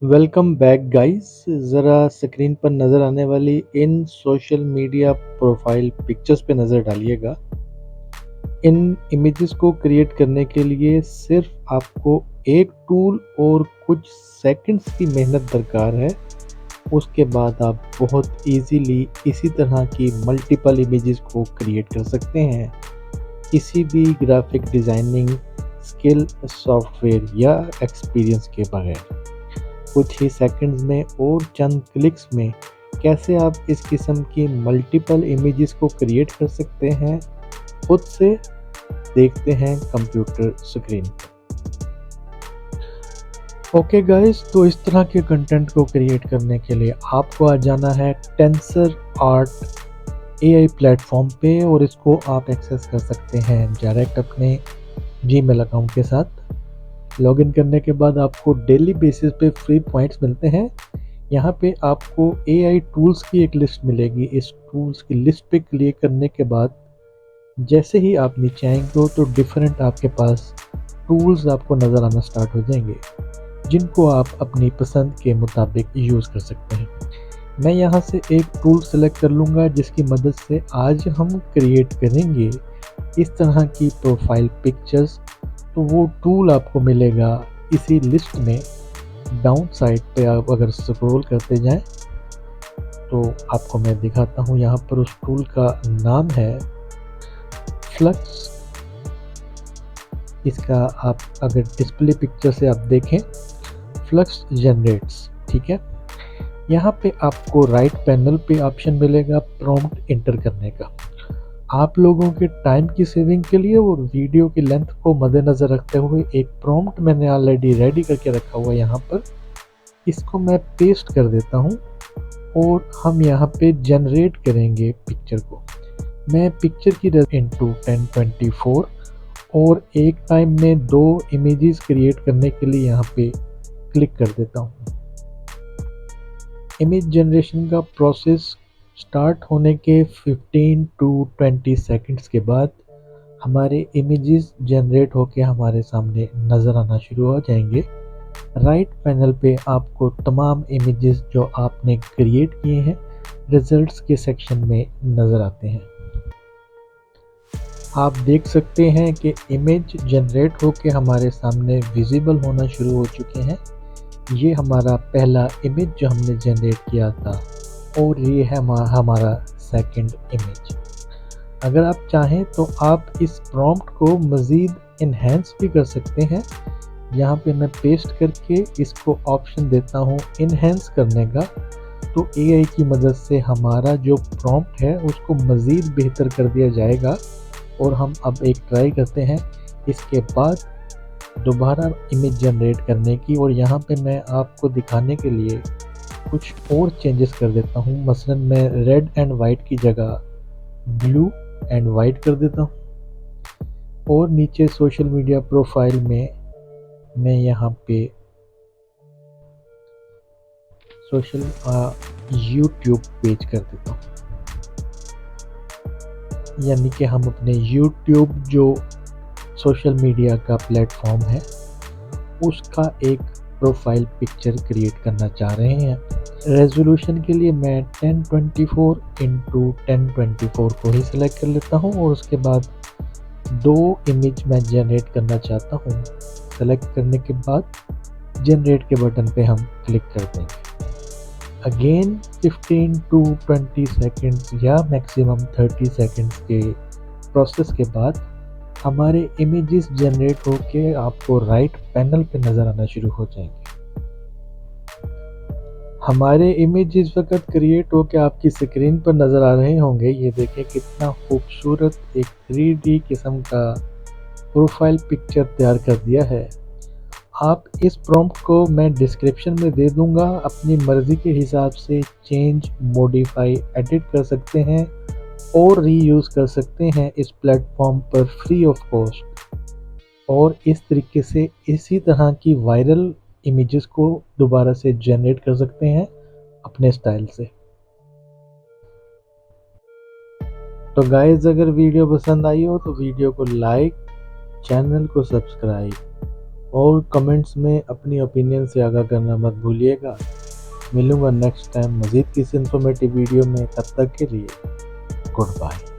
Welcome back guys. ज़रा screen पर नज़र आने वाली इन सोशल मीडिया प्रोफाइल पिक्चर्स पे नज़र डालिएगा। इन इमेजेस को क्रिएट करने के लिए सिर्फ आपको एक टूल और कुछ सेकंड्स की मेहनत दरकार है। उसके बाद आप बहुत इजीली इसी तरह की मल्टीपल इमेजेस को क्रिएट कर सकते हैं किसी भी ग्राफिक डिज़ाइनिंग स्किल, सॉफ्टवेयर या एक्सपीरियंस के बगैर। कुछ ही सेकंड्स में और चंद क्लिक्स में कैसे आप इस किस्म की मल्टीपल इमेजेस को क्रिएट कर सकते हैं, खुद से देखते हैं कंप्यूटर स्क्रीन पर। ओके गाइस, तो इस तरह के कंटेंट को क्रिएट करने के लिए आपको आ जाना है टेंसर आर्ट एआई प्लेटफॉर्म पे और इसको आप एक्सेस कर सकते हैं डायरेक्ट अपने जीमेल अकाउंट के साथ। लॉगिन करने के बाद आपको डेली बेसिस पे फ्री पॉइंट्स मिलते हैं। यहाँ पे आपको एआई टूल्स की एक लिस्ट मिलेगी। इस टूल्स की लिस्ट पे क्लिक करने के बाद जैसे ही आप नीचे आएंगे तो डिफरेंट आपके पास टूल्स आपको नज़र आना स्टार्ट हो जाएंगे, जिनको आप अपनी पसंद के मुताबिक यूज़ कर सकते हैं। मैं यहाँ से एक टूल सेलेक्ट कर लूँगा जिसकी मदद से आज हम क्रिएट करेंगे इस तरह की प्रोफाइल पिक्चर्स। तो वो टूल आपको मिलेगा इसी लिस्ट में। डाउन साइड पे आप अगर स्क्रॉल करते जाएं तो आपको मैं दिखाता हूँ। यहाँ पर उस टूल का नाम है फ्लक्स। इसका आप अगर डिस्प्ले पिक्चर से आप देखें, फ्लक्स जनरेट्स, ठीक है। यहाँ पे आपको राइट पैनल पे ऑप्शन मिलेगा प्रॉम्प्ट इंटर करने का। आप लोगों के टाइम की सेविंग के लिए और वीडियो की लेंथ को मद्देनज़र रखते हुए एक प्रॉम्प्ट मैंने ऑलरेडी रेडी करके रखा हुआ है यहाँ पर। इसको मैं पेस्ट कर देता हूँ और हम यहाँ पे जनरेट करेंगे पिक्चर को। मैं पिक्चर की इंटू 1024 और एक टाइम में 2 इमेजेस क्रिएट करने के लिए यहाँ पे क्लिक कर देता हूँ। इमेज जनरेशन का प्रोसेस स्टार्ट होने के 15 टू 20 सेकंड्स के बाद हमारे इमेजेस जनरेट होके हमारे सामने नज़र आना शुरू हो जाएंगे। राइट पैनल पे आपको तमाम इमेजेस जो आपने क्रिएट किए हैं रिजल्ट्स के सेक्शन में नज़र आते हैं। आप देख सकते हैं कि इमेज जनरेट होके हमारे सामने विजिबल होना शुरू हो चुके हैं। ये हमारा पहला इमेज जो हमने जनरेट किया था और ये है हमारा सेकंड इमेज। अगर आप चाहें तो आप इस प्रॉम्प्ट को मज़ीद इन्हेंस भी कर सकते हैं। यहाँ पे मैं पेस्ट करके इसको ऑप्शन देता हूँ इन्हेंस करने का। तो एआई की मदद से हमारा जो प्रॉम्प्ट है उसको मज़ीद बेहतर कर दिया जाएगा। और हम अब एक ट्राई करते हैं इसके बाद दोबारा इमेज जनरेट करने की। और यहाँ पे मैं आपको दिखाने के लिए कुछ और चेंजेस कर देता हूँ। मसलन मैं रेड एंड वाइट की जगह ब्लू एंड वाइट कर देता हूँ। और नीचे सोशल मीडिया प्रोफाइल में मैं यहाँ पे सोशल यूट्यूब पेज कर देता हूँ। यानी कि हम अपने यूट्यूब जो सोशल मीडिया का प्लेटफॉर्म है उसका एक प्रोफाइल पिक्चर क्रिएट करना चाह रहे हैं। रेजोल्यूशन के लिए मैं 1024 इंटू 1024 को ही सिलेक्ट कर लेता हूँ और उसके बाद 2 इमेज मैं जनरेट करना चाहता हूँ। सेलेक्ट करने के बाद जनरेट के बटन पे हम क्लिक कर देंगे। अगेन 15 टू 20 सेकंड्स या मैक्सिमम 30 सेकंड्स के प्रोसेस के बाद हमारे इमेजेस जनरेट होके आपको राइट पैनल पे नज़र आना शुरू हो जाएंगे। हमारे इमेज इस वक्त क्रिएट होके आपकी स्क्रीन पर नज़र आ रहे होंगे। ये देखें कितना खूबसूरत एक 3D किस्म का प्रोफाइल पिक्चर तैयार कर दिया है। आप इस प्रॉम्प्ट को मैं डिस्क्रिप्शन में दे दूंगा। अपनी मर्ज़ी के हिसाब से चेंज, मॉडिफाई, एडिट कर सकते हैं और रीयूज़ कर सकते हैं इस प्लेटफॉर्म पर फ्री ऑफ कॉस्ट। और इस तरीके से इसी तरह की वायरल इमेजेस को दोबारा से जनरेट कर सकते हैं अपने स्टाइल से। तो गाइस, अगर वीडियो पसंद आई हो तो वीडियो को लाइक, चैनल को सब्सक्राइब और कमेंट्स में अपनी ओपिनियन से आगाह करना मत भूलिएगा। मिलूँगा नेक्स्ट टाइम मज़ीद किसी इन्फॉर्मेटिव वीडियो में, तब तक के लिए गुड बाय।